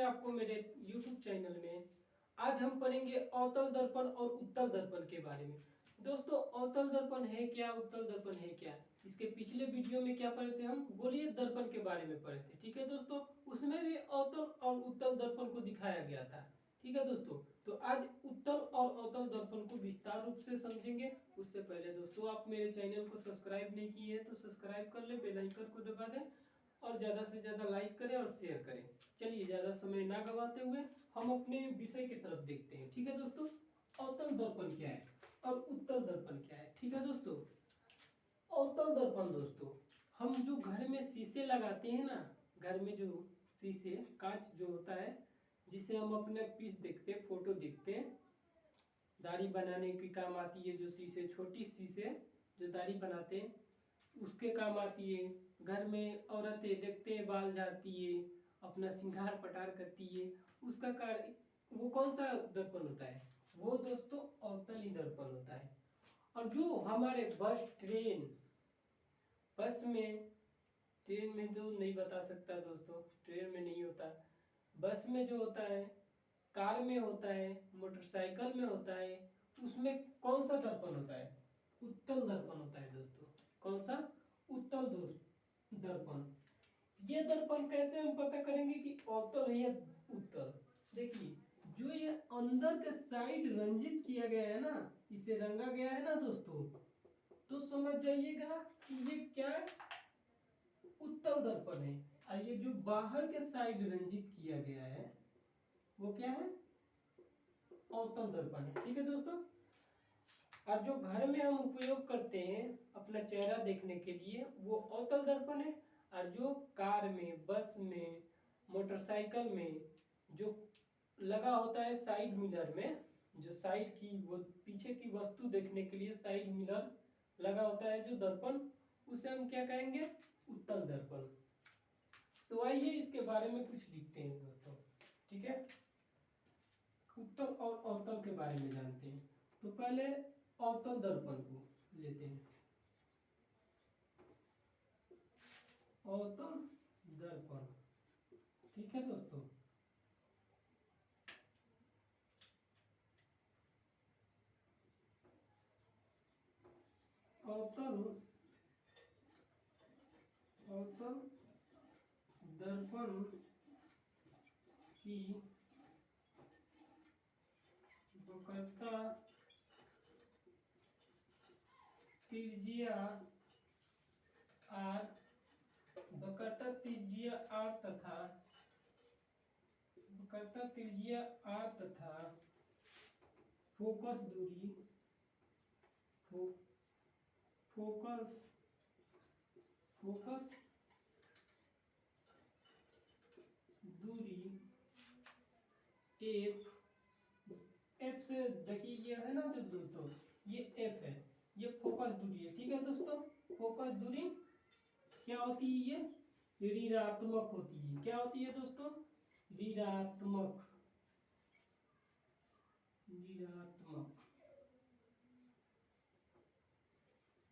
आपको मेरे YouTube channel में। आज हम पढ़ेंगे अवतल दर्पण और उत्तल दर्पण के बारे में। दोस्तों, अवतल दर्पण है क्या, उत्तल दर्पण है क्या? इसके पिछले वीडियो में क्या पढ़े थे, हम गोलीय दर्पण के बारे में पढ़े थे। ठीक है दोस्तों, उसमें भी अवतल और उत्तल दर्पण को दिखाया गया था। ठीक है दोस्तों, तो आज उत्तल और अवतल दर्पण को विस्तार रूप से समझेंगे। उससे पहले दोस्तों, आप मेरे चैनल को सब्सक्राइब नहीं किए हैं तो सब्सक्राइब कर ले, बेल आइकन को दबा दें और ज़्यादा से ज़्यादा लाइक करें और शेयर करें। चलिए ज़्यादा समय ना गवाते हुए हम अपने विषय की तरफ देखते हैं। ठीक है दोस्तों, अवतल दर्पण क्या है और उत्तल दर्पण क्या है। ठीक है दोस्तों, अवतल दर्पण दोस्तों, हम जो घर में शीशे लगाते हैं ना, घर में जो शीशे कांच जो होता है जिसे हम अपने पीस देखते हैं, फोटो देखते हैं, दाढ़ी बनाने की काम आती है। जो शीशे, छोटी शीशे जो दाढ़ी बनाते हैं उसके काम आती है। घर में औरतें देखते हैं बाल झाड़ती है, अपना श्रृंगार पटार करती है, उसका कार्य वो कौन सा दर्पण होता है? वो दोस्तों अवतल ही दर्पण होता है। और जो हमारे बस में, ट्रेन में तो नहीं बता सकता दोस्तों, ट्रेन में नहीं होता, बस में जो होता है, कार में होता है, मोटरसाइकिल में होता है, उसमें कौन सा दर्पण होता है? उत्तल दर्पण होता है दोस्तों। कौन सा? उत्तल दर्पण। ये दर्पण कैसे हम पता करेंगे कि अवतल है या उत्तल? देखिए, जो ये अंदर के साइड रंजित किया गया है ना, इसे रंगा गया है ना दोस्तों, तो समझ जाइएगा कि ये क्या है, उत्तल दर्पण है। और ये जो बाहर के साइड रंजित किया गया है वो क्या है? अवतल दर्पण है। ठीक है दोस्तों, और जो घर में हम उपयोग करते हैं अपना चेहरा देखने के लिए वो अवतल दर्पण है। और जो कार में, बस में, मोटरसाइकिल में जो लगा होता है साइड मिरर में, जो साइड की वो पीछे की वस्तु देखने के लिए साइड मिरर लगा होता है जो दर्पण, उसे हम क्या कहेंगे? उत्तल दर्पण। तो आइए इसके बारे में कुछ लिखते हैं दोस्तों। ठीक है, उत्तल और अवतल के बारे में जानते हैं। तो पहले अवतल दर्पण को लेते हैं। अवतल दर्पण, ठीक है दोस्तों। अवतल अवतल दर्पण की वक्रता त्रिज्या r, वक्रता त्रिज्या r तथा वक्रता त्रिज्या r तथा फोकस दूरी फोकस फोकस दूरी f, एफ से देखिए ये है ना जो दोस्तों, ये एफ है, ये फोकस दूरी है। ठीक है दोस्तों, फोकस दूरी क्या होती है? ये ऋणात्मक होती है। क्या होती है दोस्तों? ऋणात्मक ऋणात्मक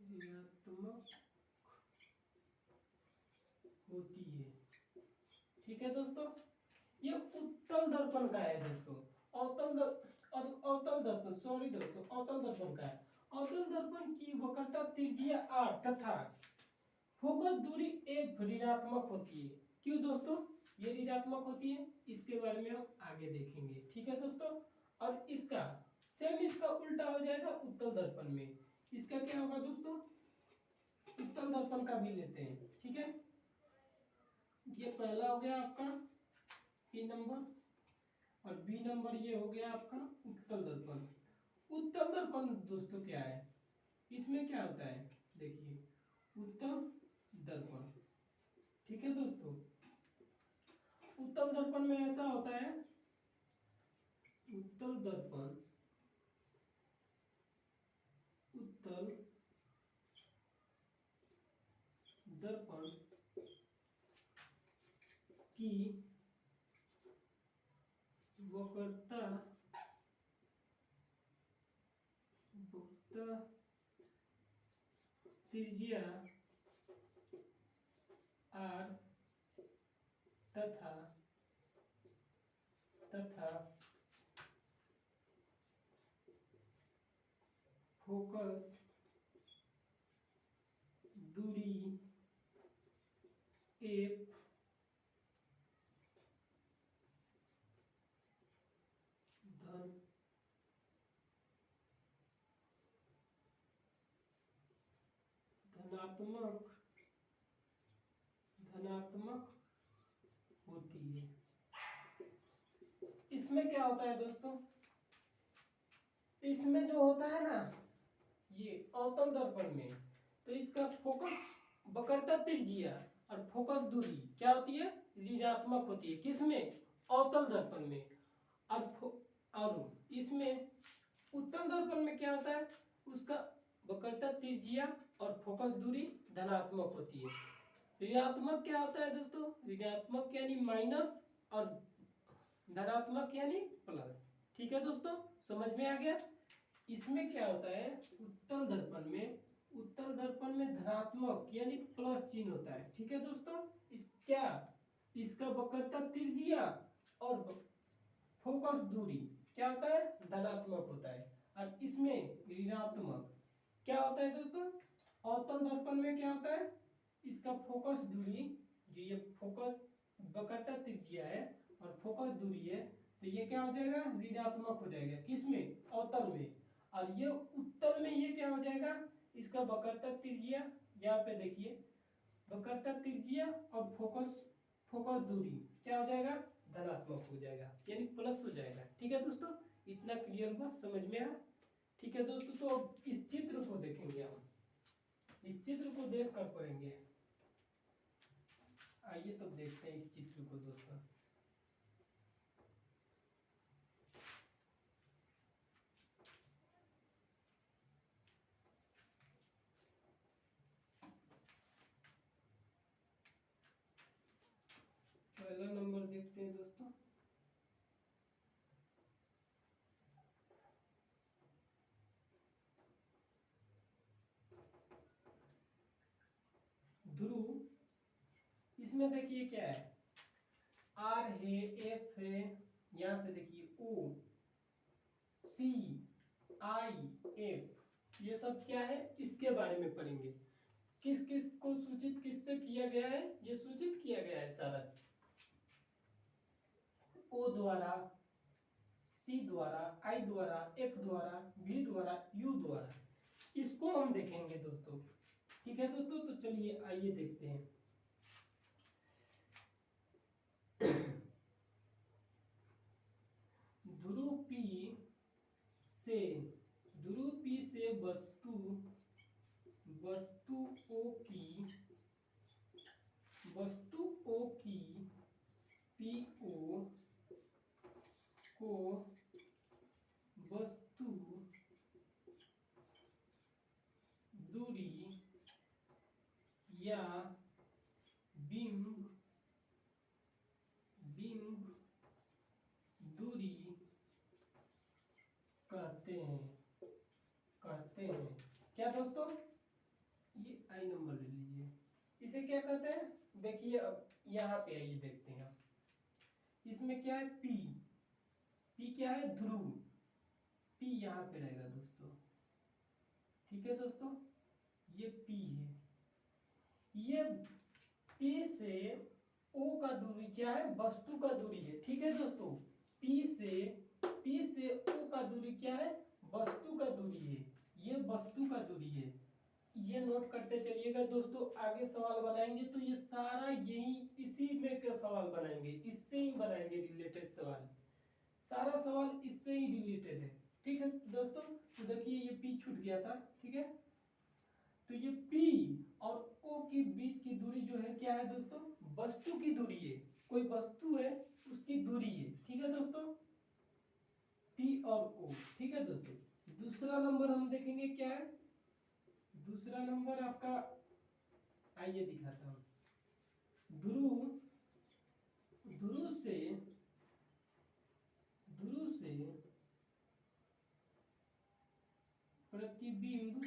ऋणात्मक होती है। ठीक है दोस्तों, ये उत्तल दर्पण का है दोस्तों। अवतल दर्पण, सॉरी दोस्तों, अवतल दर्पण का है। अवतल दर्पण की वक्रता त्रिज्या r तथा फोकस दूरी f ऋणात्मक होती है। क्यों दोस्तों ये ऋणात्मक होती है? इसके बारे में हम आगे देखेंगे। ठीक है दोस्तों, और इसका सेम इसका उल्टा हो जाएगा उत्तल दर्पण में। इसका क्या होगा दोस्तों? उत्तल दर्पण का भी लेते हैं। ठीक है, ये पहला हो गया आपका ए नंबर, और बी नंबर ये हो गया आपका उत्तल दर्पण। उत्तल दर्पण दोस्तों क्या है? इसमें क्या होता है देखिए, उत्तल दर्पण। ठीक है दोस्तों, उत्तल दर्पण में ऐसा होता है, उत्तल दर्पण उत्तल दर्पण की वक्रता त्रिज्या r तथा तथा फोकस दूरी एफ धनात्मक होती है। इसमें क्या होता है दोस्तों, इसमें जो होता है ना ये अवतल दर्पण में, तो इसका फोकस वक्रता त्रिज्या और फोकस दूरी क्या होती है, ऋणात्मक होती है। किसमें, अवतल दर्पण में। और इसमें उत्तल दर्पण में क्या होता है, उसका वक्रता त्रिज्या और फोकस दूरी धनात्मक होती है। ऋणात्मक क्या होता है दोस्तों, ऋणात्मक यानी माइनस और धनात्मक यानी प्लस। ठीक है दोस्तों, समझ में आ गया। इसमें क्या होता है, उत्तल दर्पण में धनात्मक यानी प्लस चिन्ह होता है। ठीक है दोस्तों, इसका वक्रता त्रिज्या और फोकस दूरी क्या होता है, धनात्मक होता है। और इसमें ऋणात्मक क्या होता है दोस्तों, अवतल दर्पण में क्या होता है, इसका फोकस दूरी, जो ये फोकस वक्रता त्रिज्या है और फोकस दूरी है, तो ये क्या हो जाएगा, ऋणात्मक हो जाएगा। किसमें, अवतल में। और ये उत्तल में ये क्या हो जाएगा, इसका वक्रता त्रिज्या, यहाँ पे देखिए वक्रता त्रिज्या और फोकस दूरी क्या हो जाएगा, धनात्मक हो जाएगा, यानी प्लस हो जाएगा। ठीक है दोस्तों, इतना क्लियर हुआ, समझ में आया। ठीक है दोस्तों, तो इस चित्र को देखेंगे हम, इस चित्र को देख कर पढ़ेंगे। आइए तब देखते हैं इस चित्र को दोस्तों। पहला नंबर देखते हैं दोस्तों। ध्रुव, इसमें देखिए क्या है, आर है, एफ है, यहां से देखिए ओ, सी, आई, एफ, ये सब क्या है, इसके बारे में पढ़ेंगे। किस किस को सूचित किससे किया गया है, ये सूचित किया गया है सारा, ओ द्वारा, सी द्वारा, आई द्वारा, एफ द्वारा, वी द्वारा, यू द्वारा। इसको हम देखेंगे दोस्तों। ठीक है दोस्तों, तो चलिए आइए देखते हैं। ध्रुव पी से वस्तु ओ की पी ओ को वस्तु दूरी या बिंब दूरी कहते हैं। क्या दोस्तों, ये आई नंबर ले लीजिए, इसे क्या कहते हैं, देखिए अब यहाँ पे आइए देखते हैं। इसमें क्या है, पी क्या है, ध्रुव, पी यहाँ पे रहेगा दोस्तों। ठीक है दोस्तों, ये पी है, ये पी से ओ का दूरी क्या है, वस्तु का दूरी है। ठीक है दोस्तों, पी से ओ का दूरी क्या है, वस्तु का दूरी है, ये वस्तु का दूरी है। ये नोट करते चलिएगा दोस्तों, आगे सवाल बनाएंगे तो ये सारा यही इसी में के सवाल बनाएंगे, इससे ही बनाएंगे रिलेटेड सवाल, सारा सवाल इससे ही रिलेटेड है। ठीक है दोस्तों, तो देखिए ये पी छूट गया था। ठीक है, तो ये पी और ओ के बीच की दूरी जो है क्या है दोस्तों, वस्तु की दूरी है, कोई वस्तु है उसकी दूरी है। ठीक है दोस्तों, पी और ओ। ठीक है दोस्तों, दूसरा नंबर हम देखेंगे क्या है, दूसरा नंबर आपका, आइए दिखाता हूं। ध्रुव से प्रतिबिंब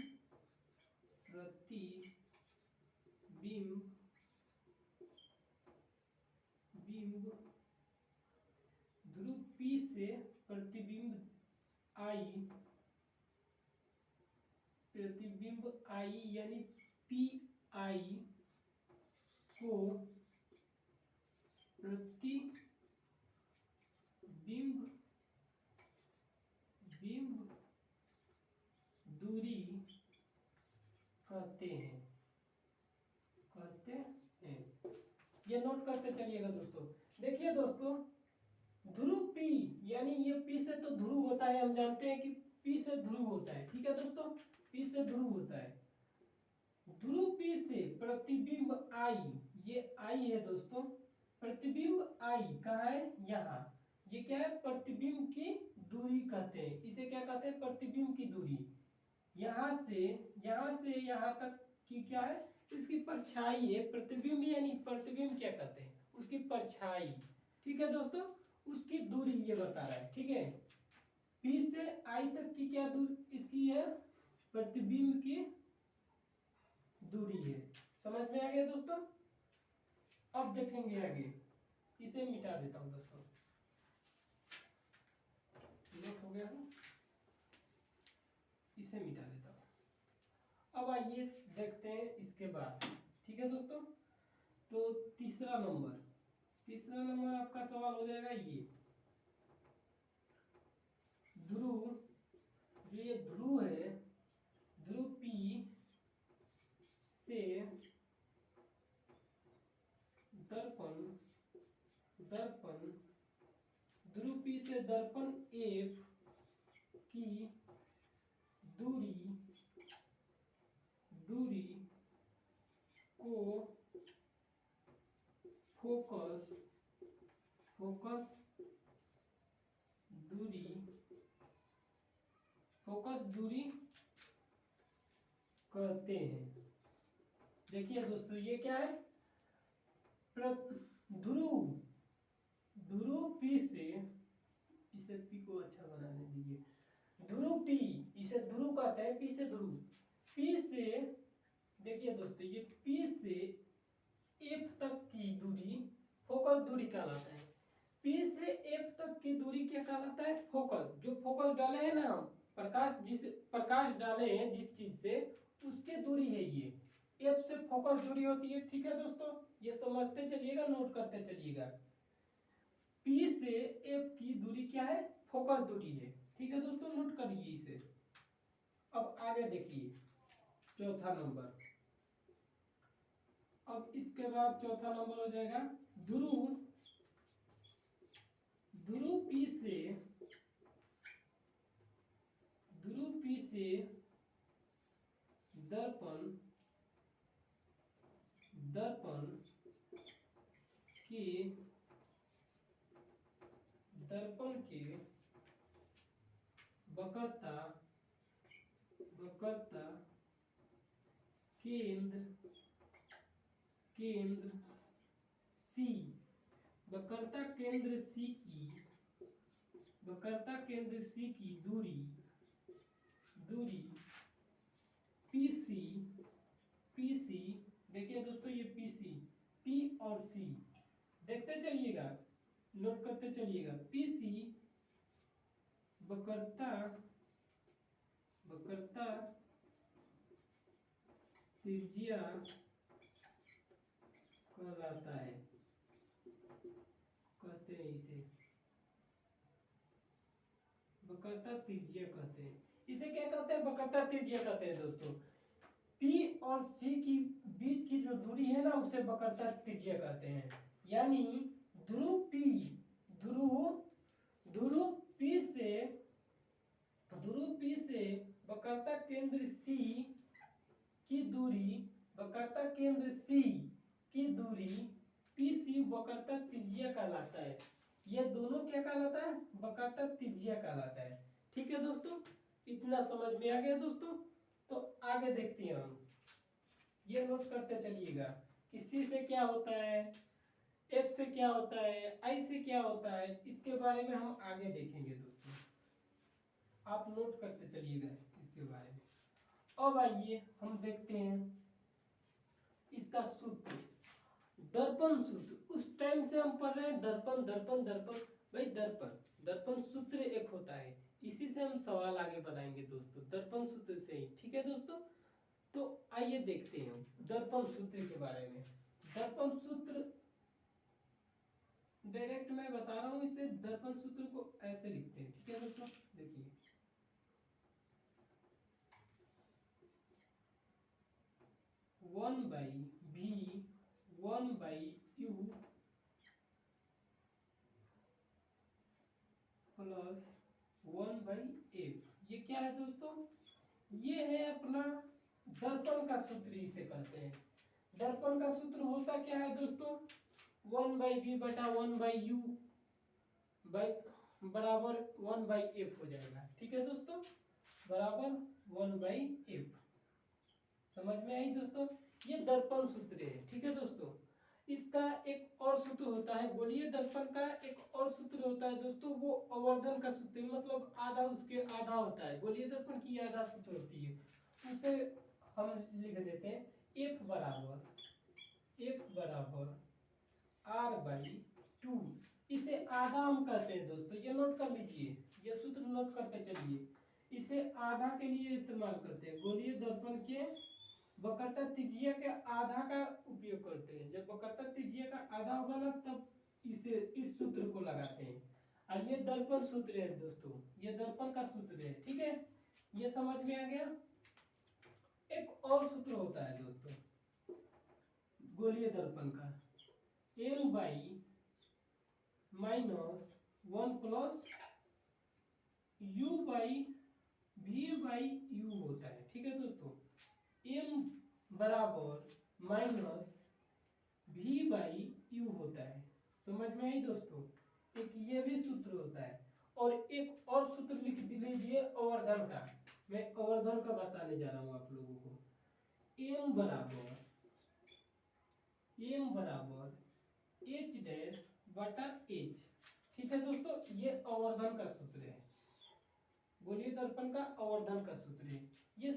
ध्रुव P से प्रतिबिंब I यानी PI को प्रतिबिंब दूरी कहते हैं। ये नोट करते चलिएगा दोस्तों। देखिए दोस्तों, ध्रुव P यानी ये P से तो ध्रुव होता है, हम जानते हैं कि P से ध्रुव होता है, ठीक है दोस्तों, P से ध्रुव होता है। ध्रुव P से प्रतिबिंब I, ये I है दोस्तों, प्रतिबिंब I कहाँ है, यहाँ। ये क्या है, प्रतिबिंब की दूरी कहते हैं, इसे क्या कहते हैं, प्रतिबिंब की दूरी। यहाँ से यहाँ तक की क्या है, इसकी परछाई है। प्रतिबिंब यानी प्रतिबिंब क्या कहते हैं, उसकी परछाई, ठीक है दोस्तों, उसकी दूरी ये बता रहा है, ठीक है। P से I तक की क्या दूरी इसकी है, प्रतिबिंब की दूरी है। समझ में आ गया दोस्तों। अब देखेंगे आगे, इसे मिटा देता हूं दोस्तों, नोट हो गया है, इसे मिटा देता हूं। अब आइए देखते हैं इसके बाद, ठीक है दोस्तों। तो तीसरा नंबर आपका सवाल हो जाएगा ये ध्रुव, जो ये ध्रुव है, ध्रुव P से दर्पण ध्रुव P से दर्पण F की दूरी को फोकस दूरी कहते हैं। देखिए दोस्तों, ये क्या है, ध्रुव P से, इसे P को अच्छा बनाने दीजिए, ध्रुव P, इसे ध्रुव कहते हैं, P से ध्रुव, P से, देखिए दोस्तों, ये P से F तक की दूरी फोकस दूरी कहलाता है। P से F तक की दूरी क्या कहलाता है, फोकस। जो फोकस डाले हैं ना हम, प्रकाश डाले हैं जिस चीज से, उसकी दूरी है ये। F से फोकस दूरी होती है, ठीक है दोस्तों, ये समझते चलिएगा, नोट करते चलिएगा। P से F की दूरी क्या है, फोकस दूरी है, ठीक है दोस्तों, नोट करिए इसे। अब आगे देखिए चौथा नंबर। अब इसके बाद चौथा नंबर हो जाएगा ध्रुव P से दर्पण के वक्रता केंद्र C, वक्रता केंद्र C की दूरी PC, देखिए दोस्तों, ये P और C देखते चलिएगा, नोट करते चलिएगा। PC वक्रता त्रिज्या कहलाता है, कहते हैं इसे वक्रता त्रिज्या कहते हैं। इसे क्या कहते हैं, वक्रता त्रिज्या कहते हैं दोस्तों। P और C की बीच की जो दूरी है ना, उसे वक्रता त्रिज्या कहते हैं। यानी ध्रुव P से वक्रता केंद्र C की दूरी PC वक्रता त्रिज्या कहलाता है। ये दोनों क्या कहलाता है, वक्रता त्रिज्या कहलाता है, ठीक है दोस्तों। इतना समझ में आ गया दोस्तों। तो आगे देखते हैं हम, ये नोट करते चलिएगा कि C से क्या होता है, F से क्या होता है, I से क्या होता है, इसके बारे में हम आगे देखेंगे दोस्तों। आप नोट करते चलिएगा इसके बारे में। अब आइए हम देखते हैं इसका सूत्र, दर्पण सूत्र। उस टाइम से हम पढ़ रहे हैं दर्पण। भाई दर्पण दर्पण सूत्र एक होता है, इसी से हम सवाल आगे बनाएंगे दोस्तों, दर्पण सूत्र से ही। ठीक है दोस्तों, तो आइए देखते हैं दर्पण सूत्र के बारे में। दर्पण सूत्र डायरेक्ट मैं बता रहा हूं, इसे दर्पण सूत्र को ऐसे लिखते हैं। ठीक है दोस्तों, देखिए 1/v 1/u प्लस 1/f। ये क्या है दोस्तों? ये है अपना दर्पण का सूत्र, इसे कहते हैं। दर्पण का सूत्र होता क्या है दोस्तों? 1/v बटा 1/u बराबर 1/f हो जाएगा। ठीक है दोस्तों, बराबर 1/f। समझ में आई दोस्तों? ये दर्पण सूत्र है। ठीक है दोस्तों, इसका एक और सूत्र होता है, गोलीय दर्पण का एक और सूत्र होता है दोस्तों, वो आवर्धन का सूत्र, मतलब आधा उसके आधा होता है। गोलीय दर्पण की आधा सूत्र होती है, उसे हम लिख देते हैं F बराबर R/2। इसे आधा हम कहते हैं दोस्तों, ये नोट कर लीजिए, ये सूत्र नोट करते चलिए। इसे आधा के लिए इस्तेमाल करते हैं, गोलीय दर्पण के वक्रता त्रिज्या के आधा का उपयोग करते हैं। जब वक्रता त्रिज्या का आधा होगा ना, तब इसे इस सूत्र को लगाते हैं। और ये दर्पण सूत्र है दोस्तों, ये दर्पण का सूत्र है। ठीक है, ये समझ में आ गया। एक और सूत्र होता है दोस्तों गोलीय दर्पण का, m/-1 प्लस u/v/u होता है। ठीक है दोस्तों, m बराबर -v/u होता है। समझ में आई दोस्तों? एक ये भी सूत्र होता है, और एक और सूत्र लिख लीजिए आवर्धन का। मैं आवर्धन का बताने जा रहा हूं आप लोगों को। m बराबर h बटा h। ठीक है दोस्तों, ये आवर्धन का सूत्र है, गोलीय दर्पण का आवर्धन का सूत्र है। ये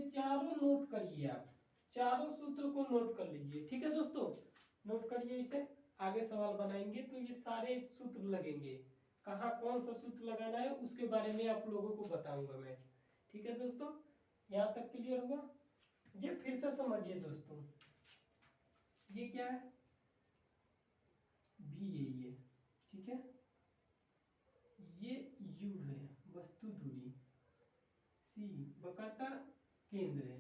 चारों नोट करिए, आप चारों सूत्र को नोट कर लीजिए। ठीक है दोस्तों, नोट करिए इसे, आगे सवाल बनाएंगे तो ये सारे सूत्र लगेंगे। कहाँ कौन सा सूत्र लगाना है उसके बारे में आप लोगों को बताऊंगा मैं। ठीक है दोस्तों, यहाँ तक क्लियर हुआ? ये फिर से समझिए दोस्तों, ये क्या है? भी है ये। ठीक है, ये u है, वस्तु दूरी। c वक्रता केंद्र है,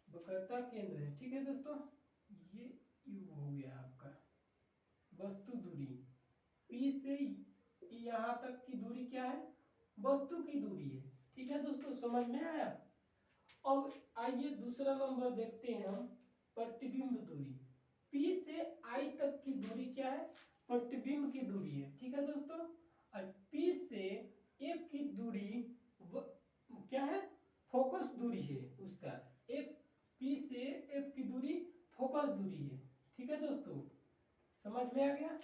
वक्रता केंद्र है। ठीक है दोस्तों, ये u हो गया आपका वस्तु दूरी। p से यहाँ तक की दूरी क्या है? वस्तु की दूरी है। ठीक है दोस्तों, समझ में आया? अब आइए दूसरा नंबर देखते हैं हम, प्रतिबिंब दूरी। P से I तक की दूरी क्या है? प्रतिबिंब की दूरी है। ठीक है दोस्तों, और P से F की दूरी क्या है? फोकस दूरी है उसका। P से F की दूरी फोकस दूरी है। ठीक है दोस्तों, समझ में आ गया?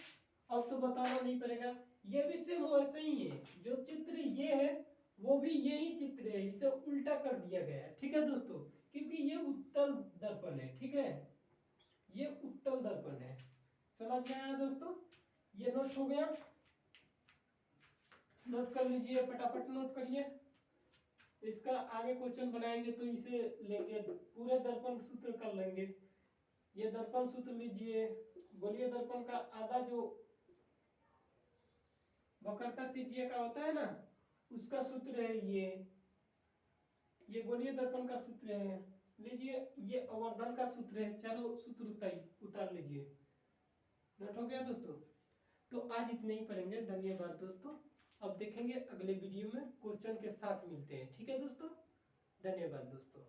अब तो बताना नहीं पड़ेगा, ये भी सेम वैसे ही है। जो चित्र ये है वो भी यही चित्र है, इसे उल्टा कर दिया गया है। ठीक है दोस्तों, क्योंकि ये उत्तल दर्पण है। ठीक है, ये उत्तल दर्पण है। समझ में आया दोस्तों? ये नोट हो गया, नोट कर लीजिए, फटाफट नोट करिए। इसका आगे क्वेश्चन बनाएंगे तो इसे लेंगे, पूरे दर्पण सूत्र कर लेंगे। ये दर्पण सूत्र लीजिए, गोलीय दर्पण का आधा जो वक्रता त्रिज्या का होता है ना, उसका सूत्र है ये गोलीय दर्पण का सूत्र है। लीजिए, ये आवर्धन का सूत्र है। चलो सूत्र उतार लीजिए। नोट हो गया दोस्तों? तो आज इतने ही पढ़ेंगे। धन्यवाद दोस्तों, अब देखेंगे अगले वीडियो में क्वेश्चन के साथ मिलते हैं। ठीक है दोस्तों, धन्यवाद दोस्तों।